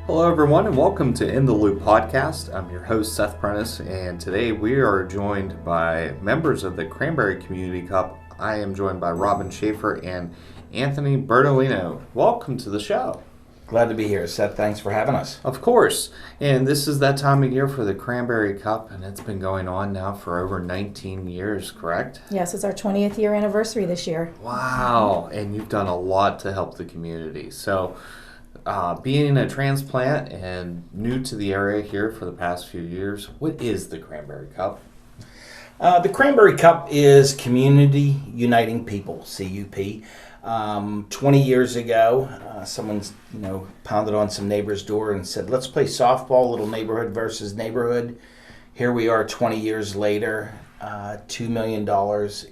Hello, everyone, and welcome to In the Loop podcast. I'm your host, Seth Prentice, and today we are joined by members of the Cranberry Community Cup. I am joined by Robin Shaffer and Anthony Bertolino. Welcome to the show. Glad to be here, Seth. Thanks for having us. Of course. And this is that time of year for the Cranberry Cup, and it's been going on now for over 19 years, correct? Yes, it's our 20th year anniversary this year. Wow. And you've done a lot to help the community. So, being a transplant and new to the area here for the past few years, what is the Cranberry Cup? The Cranberry Cup is Community Uniting People, CUP. 20 years ago, someone's pounded on some neighbor's door and said, let's play softball, little neighborhood versus neighborhood. Here we are 20 years later, $2 million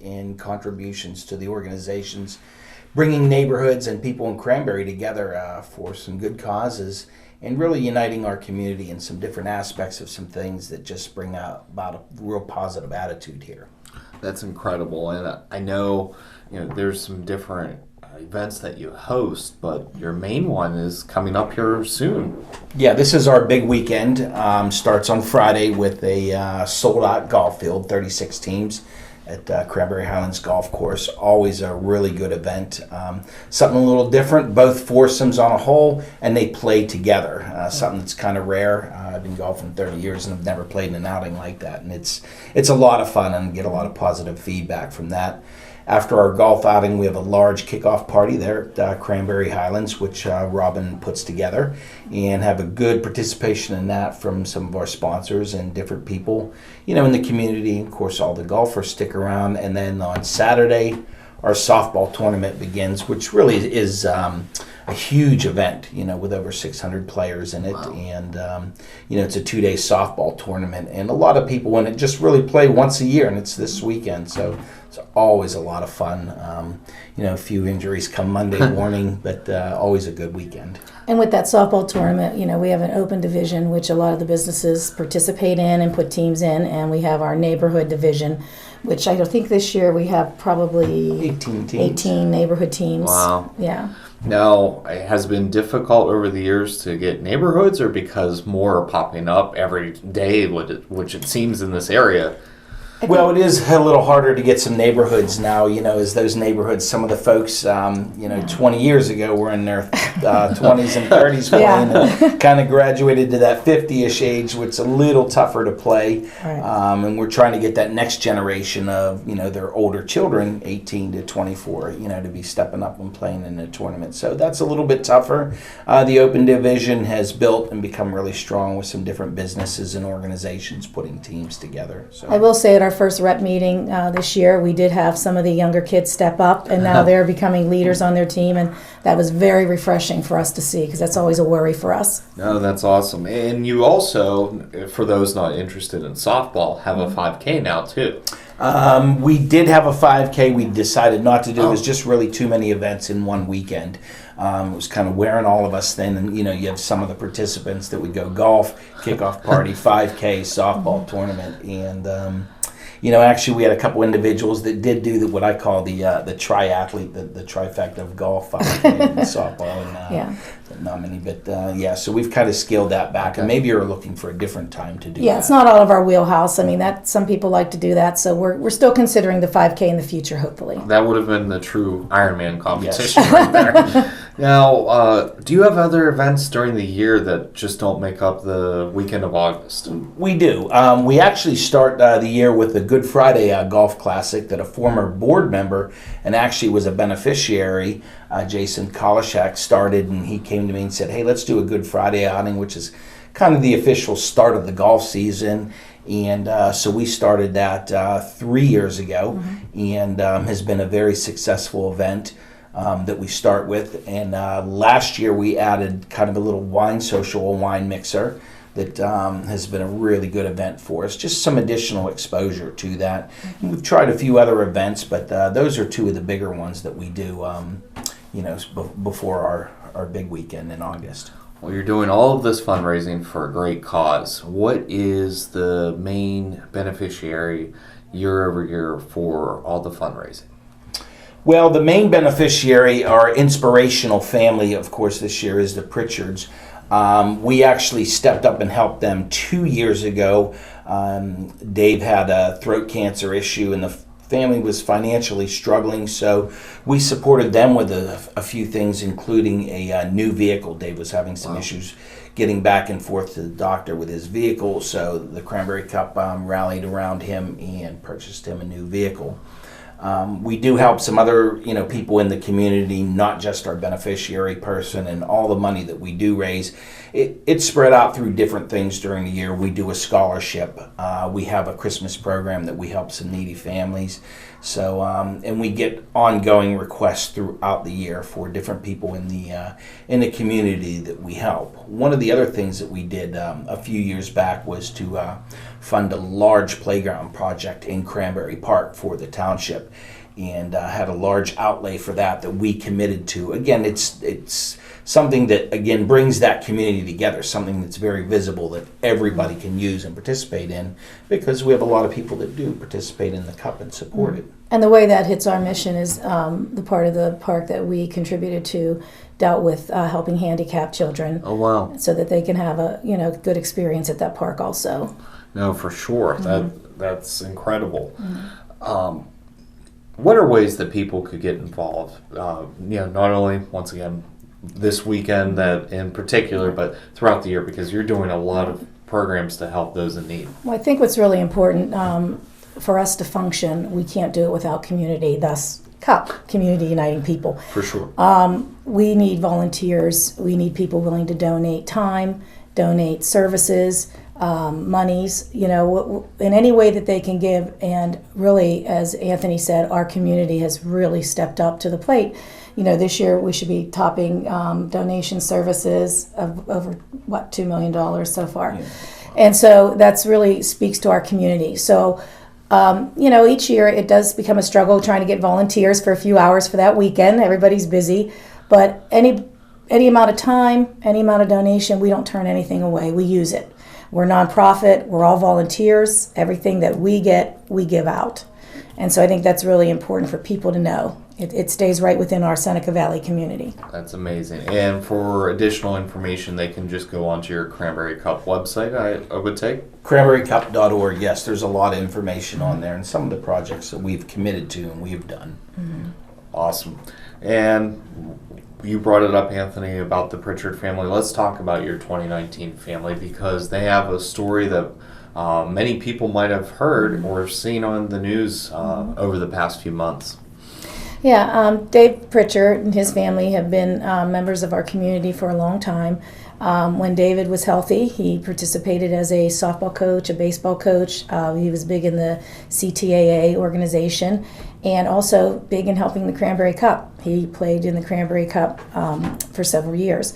in contributions to the organizations, bringing neighborhoods and people in Cranberry together for some good causes and really uniting our community in some different aspects of some things that just bring about a real positive attitude here. That's incredible. And I know, there's some different events that you host, but your main one is coming up here soon. Yeah, this is our big weekend. Starts on Friday with a sold-out golf field, 36 teams at Cranberry Highlands Golf Course. Always a really good event. Something a little different, both foursomes on a hole, and they play together. Something that's kind of rare. I've been golfing 30 years and I've never played in an outing like that. And it's a lot of fun and get a lot of positive feedback from that. After our golf outing, we have a large kickoff party there at Cranberry Highlands, which Robin puts together, and have a good participation in that from some of our sponsors and different people, in the community. Of course, all the golfers stick around, and then on Saturday, our softball tournament begins, which really is a huge event, with over 600 players in it. Wow. And, it's a 2-day softball tournament, and a lot of people in it just really play once a year, and it's this weekend, so it's always a lot of fun. A few injuries come Monday morning, but always a good weekend. And with that softball tournament, we have an open division, which a lot of the businesses participate in and put teams in, and we have our neighborhood division, which I think this year we have probably 18 teams. 18 neighborhood teams. Wow. Yeah. Now, it has been difficult over the years to get neighborhoods, or because more are popping up every day, which it seems in this area? Well, it is a little harder to get some neighborhoods now, as those neighborhoods, some of the folks, 20 years ago were in their 20s and 30s playing, and kind of graduated to that 50-ish age, which is a little tougher to play. Right. And we're trying to get that next generation of, their older children, 18 to 24, to be stepping up and playing in the tournament. So that's a little bit tougher. The Open Division has built and become really strong with some different businesses and organizations putting teams together. So I will say at our first rep meeting this year, we did have some of the younger kids step up, and now they're becoming leaders on their team, and that was very refreshing for us to see, because that's always a worry for us. No, that's awesome. And you also, for those not interested in softball, have a 5K now too. We did have a 5K. We decided not to do. It was just really too many events in one weekend. It was kind of wearing all of us thin. And, you have some of the participants that would go golf, kickoff party, 5K, softball tournament. And, actually we had a couple individuals that did do what I call the triathlete, the trifecta of golf, 5K, and softball, and not many. But, so we've kind of scaled that back. Okay. And maybe you're looking for a different time to do that. Yeah, it's not all of our wheelhouse. I mean, that some people like to do that. So we're still considering the 5K in the future, hopefully. That would have been the true Ironman competition right there. Now, do you have other events during the year that just don't make up the weekend of August? We do. We actually start the year with the Good Friday Golf Classic that a former board member and actually was a beneficiary, Jason Kolishak, started, and he came to me and said, hey, let's do a Good Friday outing, which is kind of the official start of the golf season. And so we started that 3 years ago, and has been a very successful event that we start with. And last year we added kind of a little wine social, a wine mixer that has been a really good event for us. Just some additional exposure to that. And we've tried a few other events, but those are two of the bigger ones that we do, before our big weekend in August. Well, you're doing all of this fundraising for a great cause. What is the main beneficiary year over year for all the fundraising? Well, the main beneficiary, our inspirational family, of course, this year is the Pritchards. We actually stepped up and helped them 2 years ago. Dave had a throat cancer issue, and the family was financially struggling, so we supported them with a few things, including a new vehicle. Dave was having some issues getting back and forth to the doctor with his vehicle, so the Cranberry CUP rallied around him and purchased him a new vehicle. We do help some other, people in the community, not just our beneficiary person, and all the money that we do raise. It's spread out through different things during the year. We do a scholarship. We have a Christmas program that we help some needy families. So, and we get ongoing requests throughout the year for different people in the community that we help. One of the other things that we did a few years back was to fund a large playground project in Cranberry Park for the township, and had a large outlay for that we committed to. Again, it's something that, again, brings that community together, something that's very visible that everybody can use and participate in, because we have a lot of people that do participate in the CUP and support it. And the way that hits our mission is the part of the park that we contributed to dealt with helping handicapped children. Oh, wow. So that they can have a good experience at that park also. No, for sure. That's incredible. What are ways that people could get involved? Not only, once again, this weekend that in particular, but throughout the year, because you're doing a lot of programs to help those in need. Well, I think what's really important for us to function, we can't do it without community, thus CUP, community uniting people. For sure. We need volunteers. We need people willing to donate time, donate services, monies, in any way that they can give. And really, as Anthony said, our community has really stepped up to the plate. This year we should be topping donation services of over, $2 million so far. Yeah. And so that's really speaks to our community. So, each year it does become a struggle trying to get volunteers for a few hours for that weekend. Everybody's busy. But any amount of time, any amount of donation, we don't turn anything away. We use it. We're nonprofit. We're all volunteers. Everything that we get, we give out. And so I think that's really important for people to know. It stays right within our Seneca Valley community. That's amazing. And for additional information, they can just go onto your Cranberry CUP website, I would take. CranberryCup.org, yes, there's a lot of information on there and some of the projects that we've committed to and we've done. Mm-hmm. Awesome. And you brought it up, Anthony, about the Pritchard family. Let's talk about your 2019 family, because they have a story that many people might have heard or seen on the news over the past few months. Yeah, Dave Pritchard and his family have been members of our community for a long time. When David was healthy, he participated as a softball coach, a baseball coach. He was big in the CTAA organization, and also big in helping the Cranberry CUP. He played in the Cranberry CUP for several years.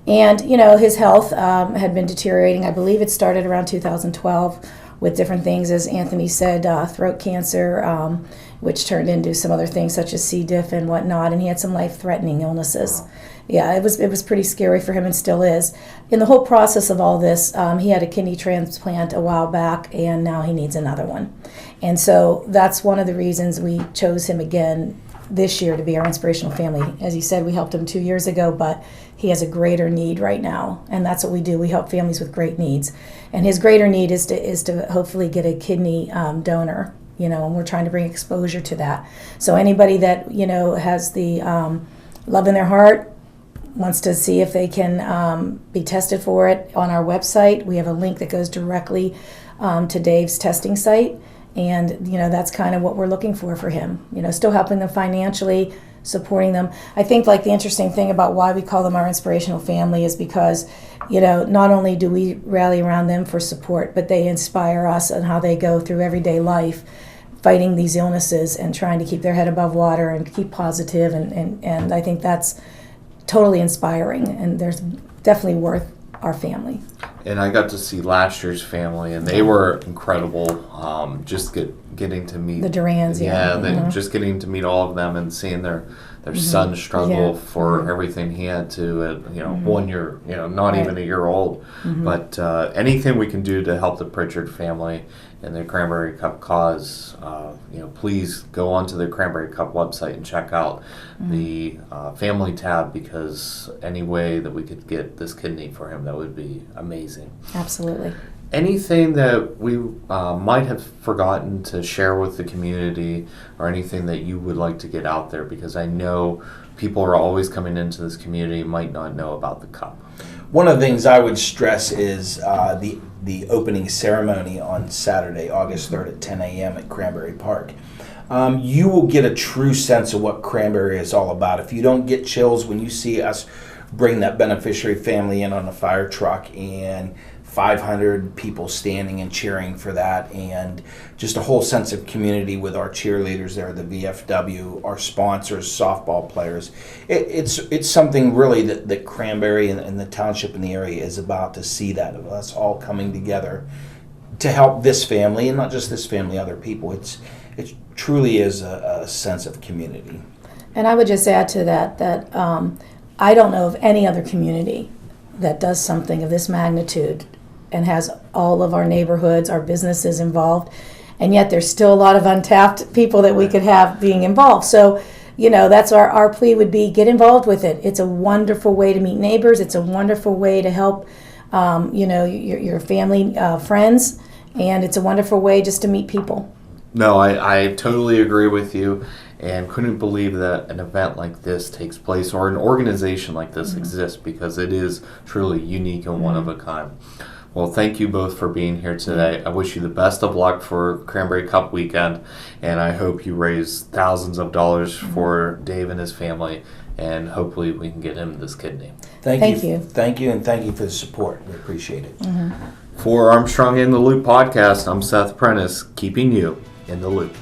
And, his health had been deteriorating. I believe it started around 2012 with different things, as Anthony said, throat cancer, which turned into some other things such as C. diff and whatnot, and he had some life-threatening illnesses. Yeah, it was pretty scary for him and still is. In the whole process of all this, he had a kidney transplant a while back, and now he needs another one. And so that's one of the reasons we chose him again this year to be our inspirational family. As he said, we helped him 2 years ago, but he has a greater need right now, and that's what we do. We help families with great needs, and his greater need is to hopefully get a kidney donor. And we're trying to bring exposure to that. So anybody that has the love in their heart, wants to see if they can be tested for it, on our website we have a link that goes directly to Dave's testing site, and that's kind of what we're looking for him. Still helping them financially, supporting them. I think the interesting thing about why we call them our inspirational family is because not only do we rally around them for support, but they inspire us on how they go through everyday life fighting these illnesses and trying to keep their head above water and keep positive, and I think that's totally inspiring, and there's definitely worth our family. And I got to see last year's family, and they were incredible. Just getting to meet the Durans, just getting to meet all of them and seeing their their son struggle Yeah. for everything he had to at 1 year, not Right. even a year old. But anything we can do to help the Pritchard family and the Cranberry Cup cause, please go onto the Cranberry Cup website and check out the family tab, because any way that we could get this kidney for him, that would be amazing. Absolutely. Anything that we might have forgotten to share with the community, or anything that you would like to get out there? Because I know people are always coming into this community might not know about the cup. One of the things I would stress is the opening ceremony on Saturday, August 3rd at 10 a.m. at Cranberry Park. You will get a true sense of what Cranberry is all about. If you don't get chills when you see us bring that beneficiary family in on a fire truck, and 500 people standing and cheering for that, and just a whole sense of community with our cheerleaders there, the VFW, our sponsors, softball players. It's something really that Cranberry and the township and the area is about, to see that, of us all coming together to help this family, and not just this family, other people. It truly is a sense of community. And I would just add to that I don't know of any other community that does something of this magnitude and has all of our neighborhoods, our businesses involved, and yet there's still a lot of untapped people that we could have being involved. So, that's our plea would be, get involved with it. It's a wonderful way to meet neighbors. It's a wonderful way to help, your family, friends, and it's a wonderful way just to meet people. No, I totally agree with you, and couldn't believe that an event like this takes place, or an organization like this exists, because it is truly unique and one of a kind. Well, thank you both for being here today. I wish you the best of luck for Cranberry Cup weekend, and I hope you raise thousands of dollars for Dave and his family, and hopefully we can get him this kidney. Thank you. Thank you, and thank you for the support. We appreciate it. For Armstrong in the Loop podcast, I'm Seth Prentice, keeping you in the loop.